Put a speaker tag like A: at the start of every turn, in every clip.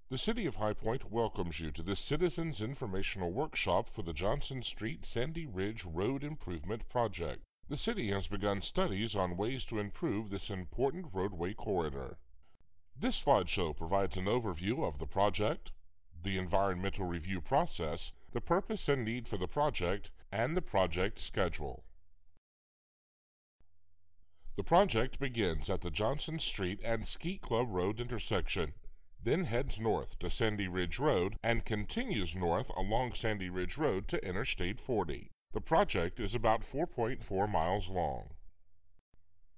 A: The City of High Point welcomes you to this Citizens Informational Workshop for the Johnson Street Sandy Ridge Road Improvement Project. The city has begun studies on ways to improve this important roadway corridor. This slideshow provides an overview of the project, the environmental review process, the purpose and need for the project, and the project schedule. The project begins at the Johnson Street and Ski Club Road intersection, then heads north to Sandy Ridge Road and continues north along Sandy Ridge Road to Interstate 40. The project is about 4.4 miles long.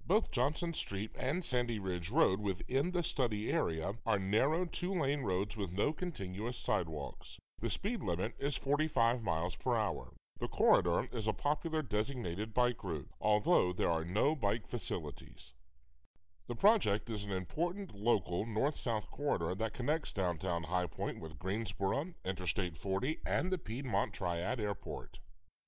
A: Both Johnson Street and Sandy Ridge Road within the study area are narrow two-lane roads with no continuous sidewalks. The speed limit is 45 miles per hour. The corridor is a popular designated bike route, although there are no bike facilities. The project is an important local north-south corridor that connects downtown High Point with Greensboro, Interstate 40, and the Piedmont Triad Airport.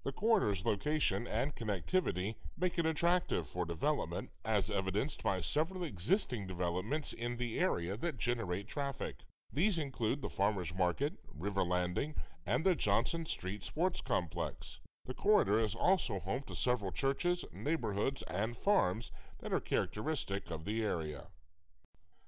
A: The corridor's location and connectivity make it attractive for development, as evidenced by several existing developments in the area that generate traffic. These include the Farmers Market, River Landing, and the Johnson Street Sports Complex. The corridor is also home to several churches, neighborhoods, and farms that are characteristic of the area.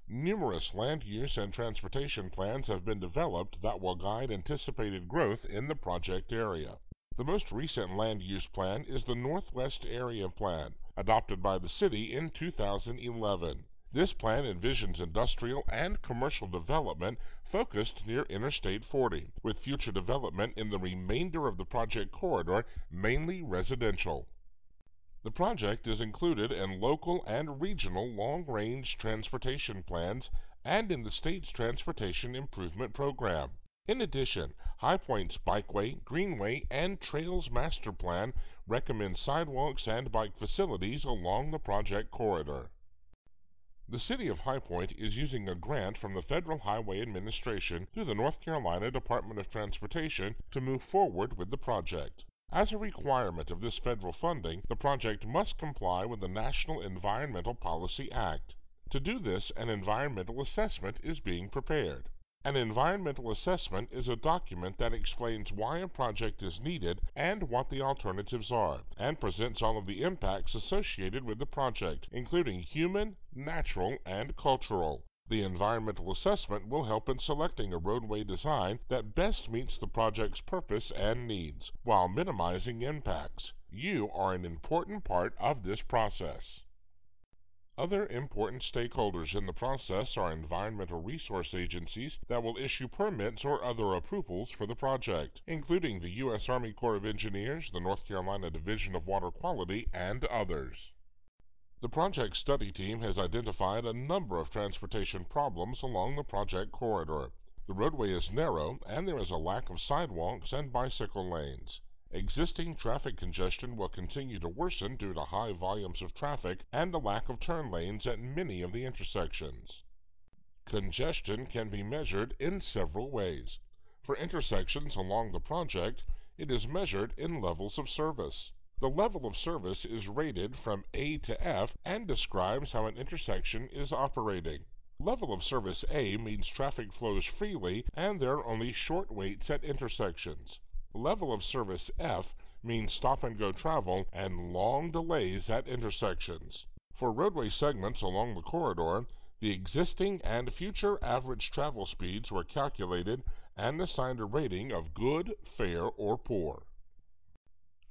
A: Numerous land use and transportation plans have been developed that will guide anticipated growth in the project area. The most recent land use plan is the Northwest Area Plan, adopted by the city in 2011. This plan envisions industrial and commercial development focused near Interstate 40, with future development in the remainder of the project corridor mainly residential. The project is included in local and regional long-range transportation plans and in the state's Transportation Improvement Program. In addition, High Point's Bikeway, Greenway, and Trails Master Plan recommends sidewalks and bike facilities along the project corridor. The City of High Point is using a grant from the Federal Highway Administration through the North Carolina Department of Transportation to move forward with the project. As a requirement of this federal funding, the project must comply with the National Environmental Policy Act. To do this, an environmental assessment is being prepared. An environmental assessment is a document that explains why a project is needed and what the alternatives are, and presents all of the impacts associated with the project, including human, natural, and cultural. The environmental assessment will help in selecting a roadway design that best meets the project's purpose and needs, while minimizing impacts. You are an important part of this process. Other important stakeholders in the process are environmental resource agencies that will issue permits or other approvals for the project, including the U.S. Army Corps of Engineers, the North Carolina Division of Water Quality, and others. The project study team has identified a number of transportation problems along the project corridor. The roadway is narrow, and there is a lack of sidewalks and bicycle lanes. Existing traffic congestion will continue to worsen due to high volumes of traffic and a lack of turn lanes at many of the intersections. Congestion can be measured in several ways. For intersections along the project, it is measured in levels of service. The level of service is rated from A to F and describes how an intersection is operating. Level of service A means traffic flows freely and there are only short waits at intersections. Level of service F means stop-and-go travel and long delays at intersections. For roadway segments along the corridor, the existing and future average travel speeds were calculated and assigned a rating of good, fair, or poor.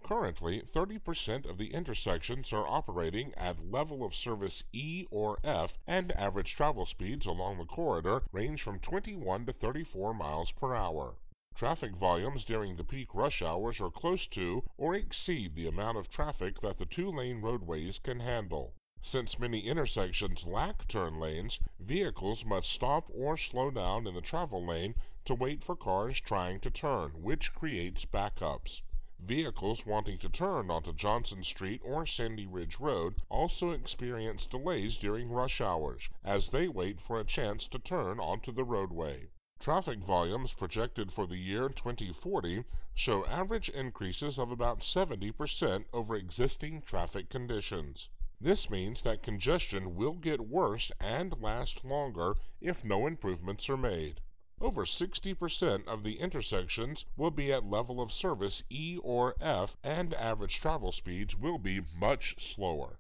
A: Currently, 30% of the intersections are operating at level of service E or F, and average travel speeds along the corridor range from 21 to 34 miles per hour. Traffic volumes during the peak rush hours are close to or exceed the amount of traffic that the two-lane roadways can handle. Since many intersections lack turn lanes, vehicles must stop or slow down in the travel lane to wait for cars trying to turn, which creates backups. Vehicles wanting to turn onto Johnson Street or Sandy Ridge Road also experience delays during rush hours, as they wait for a chance to turn onto the roadway. Traffic volumes projected for the year 2040 show average increases of about 70% over existing traffic conditions. This means that congestion will get worse and last longer if no improvements are made. Over 60% of the intersections will be at level of service E or F, and average travel speeds will be much slower.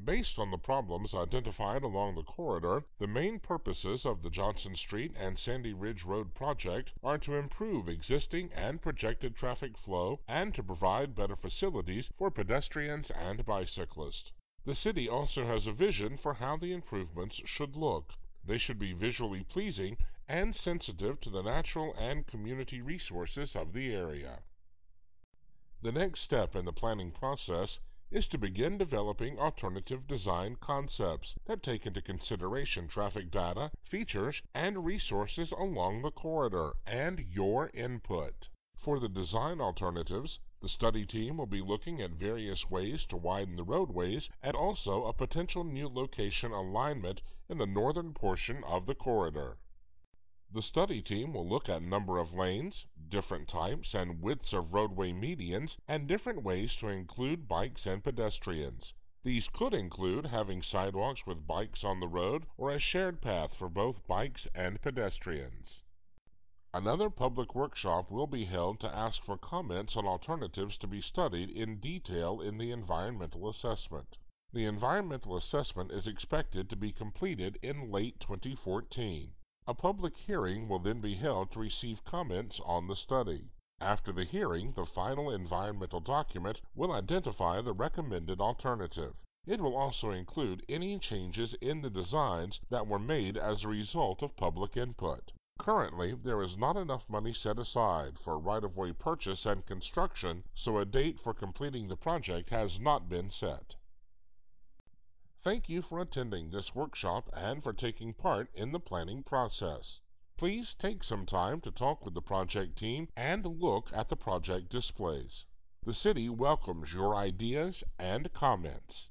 A: Based on the problems identified along the corridor, the main purposes of the Johnson Street and Sandy Ridge Road project are to improve existing and projected traffic flow and to provide better facilities for pedestrians and bicyclists. The city also has a vision for how the improvements should look. They should be visually pleasing and sensitive to the natural and community resources of the area. The next step in the planning process is to begin developing alternative design concepts that take into consideration traffic data, features, and resources along the corridor, and your input. For the design alternatives, the study team will be looking at various ways to widen the roadways and also a potential new location alignment in the northern portion of the corridor. The study team will look at number of lanes, different types and widths of roadway medians, and different ways to include bikes and pedestrians. These could include having sidewalks with bikes on the road or a shared path for both bikes and pedestrians. Another public workshop will be held to ask for comments on alternatives to be studied in detail in the environmental assessment. The environmental assessment is expected to be completed in late 2014. A public hearing will then be held to receive comments on the study. After the hearing, the final environmental document will identify the recommended alternative. It will also include any changes in the designs that were made as a result of public input. Currently, there is not enough money set aside for right-of-way purchase and construction, so a date for completing the project has not been set. Thank you for attending this workshop and for taking part in the planning process. Please take some time to talk with the project team and look at the project displays. The city welcomes your ideas and comments.